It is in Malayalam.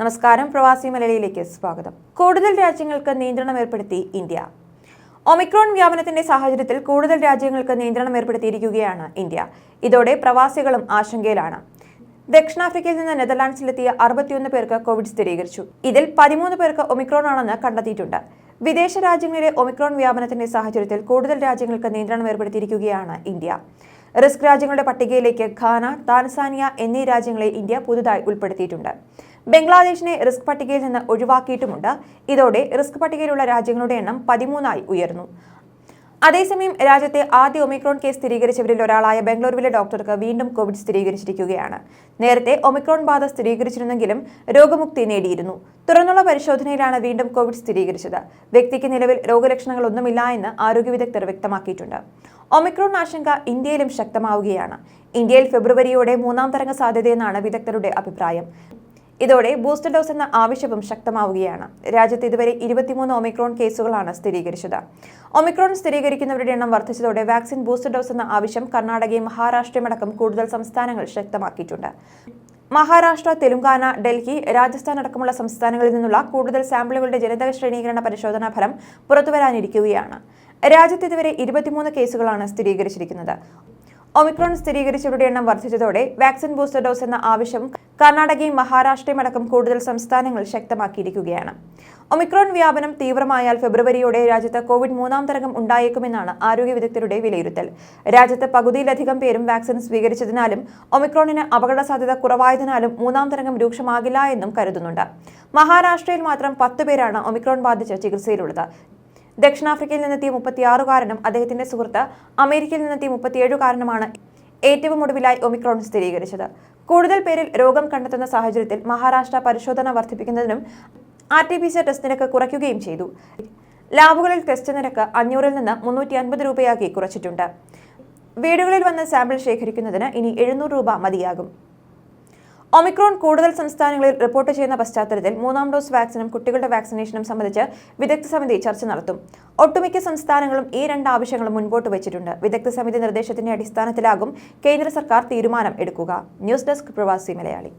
നമസ്കാരം, പ്രവാസി മലയാളിയിലേക്ക് സ്വാഗതം. കൂടുതൽ രാജ്യങ്ങൾക്ക് നിയന്ത്രണം ഏർപ്പെടുത്തി ഇന്ത്യ. ഒമിക്രോൺ വ്യാപനത്തിന്റെ സാഹചര്യത്തിൽ കൂടുതൽ രാജ്യങ്ങൾക്ക് നിയന്ത്രണം ഏർപ്പെടുത്തിയിരിക്കുകയാണ് ഇന്ത്യ. ഇതോടെ പ്രവാസികളും ആശങ്കയിലാണ്. ദക്ഷിണാഫ്രിക്കയിൽ നിന്ന് നെതർലാൻഡ്സിലെത്തിയ 61 പേർക്ക് കോവിഡ് സ്ഥിരീകരിച്ചു. ഇതിൽ 13 പേർക്ക് ഒമിക്രോൺ ആണെന്ന് കണ്ടെത്തിയിട്ടുണ്ട്. വിദേശ രാജ്യങ്ങളിലെ ഒമിക്രോൺ വ്യാപനത്തിന്റെ സാഹചര്യത്തിൽ കൂടുതൽ രാജ്യങ്ങൾക്ക് നിയന്ത്രണം ഏർപ്പെടുത്തിയിരിക്കുകയാണ് ഇന്ത്യ. റിസ്ക് രാജ്യങ്ങളുടെ പട്ടികയിലേക്ക് ഘാന, താൻസാനിയ എന്നീ രാജ്യങ്ങളെ ഇന്ത്യ പുതുതായി ഉൾപ്പെടുത്തിയിട്ടുണ്ട്. ബംഗ്ലാദേശിനെ റിസ്ക് പട്ടികയിൽ നിന്ന് ഒഴിവാക്കിയിട്ടുമുണ്ട്. ഇതോടെ റിസ്ക് പട്ടികയിലുള്ള രാജ്യങ്ങളുടെ എണ്ണം 13ആയി ഉയർന്നു. അതേസമയം രാജ്യത്തെ ആദ്യ ഒമിക്രോൺ കേസ് സ്ഥിരീകരിച്ചവരിൽ ഒരാളായ ബംഗളൂരുവിലെ ഡോക്ടർക്ക് വീണ്ടും കോവിഡ് സ്ഥിരീകരിച്ചിരിക്കുകയാണ്. നേരത്തെ ഒമിക്രോൺ ബാധ സ്ഥിരീകരിച്ചിരുന്നെങ്കിലും രോഗമുക്തി നേടിയിരുന്നു. തുടർന്നുള്ള പരിശോധനയിലാണ് വീണ്ടും കോവിഡ് സ്ഥിരീകരിച്ചത്. വ്യക്തിക്ക് നിലവിൽ രോഗലക്ഷണങ്ങളൊന്നുമില്ല എന്ന് ആരോഗ്യ വിദഗ്ധർ വ്യക്തമാക്കിയിട്ടുണ്ട്. ഒമിക്രോൺ ആശങ്ക ഇന്ത്യയിലും ശക്തമാവുകയാണ്. ഇന്ത്യയിൽ ഫെബ്രുവരിയോടെ 3ാം തരംഗ സാധ്യതയെന്നാണ് വിദഗ്ധരുടെ അഭിപ്രായം. ഇതോടെ ബൂസ്റ്റർ ഡോസ് എന്ന ആവശ്യവും ശക്തമാവുകയാണ്. രാജ്യത്ത് ഇതുവരെ 23 ഒമിക്രോൺ കേസുകളാണ് സ്ഥിരീകരിച്ചത്. ഒമിക്രോൺ സ്ഥിരീകരിക്കുന്നവരുടെ എണ്ണം വർദ്ധിച്ചതോടെ വാക്സിൻ ബൂസ്റ്റർ ഡോസ് എന്ന ആവശ്യം കർണാടകയും മഹാരാഷ്ട്രയുമടക്കം കൂടുതൽ സംസ്ഥാനങ്ങൾ ശക്തമാക്കിയിട്ടുണ്ട്. മഹാരാഷ്ട്ര, തെലുങ്കാന, ഡൽഹി, രാജസ്ഥാൻ അടക്കമുള്ള സംസ്ഥാനങ്ങളിൽ നിന്നുള്ള കൂടുതൽ സാമ്പിളുകളുടെ ജനിതക ശ്രേണീകരണ പരിശോധനാ ഫലം പുറത്തുവരാനിരിക്കുകയാണ്. രാജ്യത്ത് ഇതുവരെ 23 കേസുകളാണ് സ്ഥിരീകരിച്ചിരിക്കുന്നത്. ഒമിക്രോൺ സ്ഥിരീകരിച്ചവരുടെ എണ്ണം വർദ്ധിച്ചതോടെ വാക്സിൻ ബൂസ്റ്റർ ഡോസ് എന്ന ആവശ്യം കർണാടകയും മഹാരാഷ്ട്രയും അടക്കം കൂടുതൽ സംസ്ഥാനങ്ങൾ ശക്തമാക്കിയിരിക്കുകയാണ്. ഒമിക്രോൺ വ്യാപനം തീവ്രമായാൽ ഫെബ്രുവരിയോടെ രാജ്യത്ത് കോവിഡ് 3ാം തരംഗം ഉണ്ടായേക്കുമെന്നാണ് ആരോഗ്യ വിദഗ്ധരുടെ വിലയിരുത്തൽ. രാജ്യത്ത് പകുതിയിലധികം പേരും വാക്സിൻ സ്വീകരിച്ചതിനാലും ഒമിക്രോണിന് അപകട സാധ്യത കുറവായതിനാലും 3ാം തരംഗം രൂക്ഷമാകില്ല എന്നും കരുതുന്നുണ്ട്. മഹാരാഷ്ട്രയിൽ മാത്രം 10 പേരാണ് ഒമിക്രോൺ ബാധിച്ച് ചികിത്സയിലുള്ളത്. ദക്ഷിണാഫ്രിക്കയിൽ നിന്നെത്തിയ 36കാരനും അദ്ദേഹത്തിന്റെ സുഹൃത്ത് അമേരിക്കയിൽ നിന്നെത്തിയ 37കാരനുമാണ് ഏറ്റവും ഒടുവിലായി ഒമിക്രോൺ സ്ഥിരീകരിച്ചത്. കൂടുതൽ പേരിൽ രോഗം കണ്ടെത്തുന്ന സാഹചര്യത്തിൽ മഹാരാഷ്ട്ര പരിശോധന വർദ്ധിപ്പിക്കുന്നതിനും RT-PCR ടെസ്റ്റ് നിരക്ക് കുറയ്ക്കുകയും ചെയ്തു. ലാബുകളിൽ ടെസ്റ്റ് നിരക്ക് 500-ൽ നിന്ന് 350 രൂപയാക്കി കുറച്ചിട്ടുണ്ട്. വീടുകളിൽ വന്ന് സാമ്പിൾ ശേഖരിക്കുന്നതിന് ഇനി 700 രൂപ മതിയാകും. ഒമിക്രോൺ കൂടുതൽ സംസ്ഥാനങ്ങളിൽ റിപ്പോർട്ട് ചെയ്യുന്ന പശ്ചാത്തലത്തിൽ 3ാം ഡോസ് വാക്സിനും കുട്ടികളുടെ വാക്സിനേഷനും സംബന്ധിച്ച് വിദഗ്ധ സമിതി ചർച്ച നടത്തും. ഒട്ടുമിക്ക സംസ്ഥാനങ്ങളും ഈ 2 ആവശ്യങ്ങളും മുൻപോട്ട് വെച്ചിട്ടുണ്ട്. വിദഗ്ധ സമിതി നിർദ്ദേശത്തിന്റെ അടിസ്ഥാനത്തിലാകും കേന്ദ്ര സർക്കാർ തീരുമാനം എടുക്കുക. ന്യൂസ് ഡെസ്ക്, പ്രവാസി മലയാളി.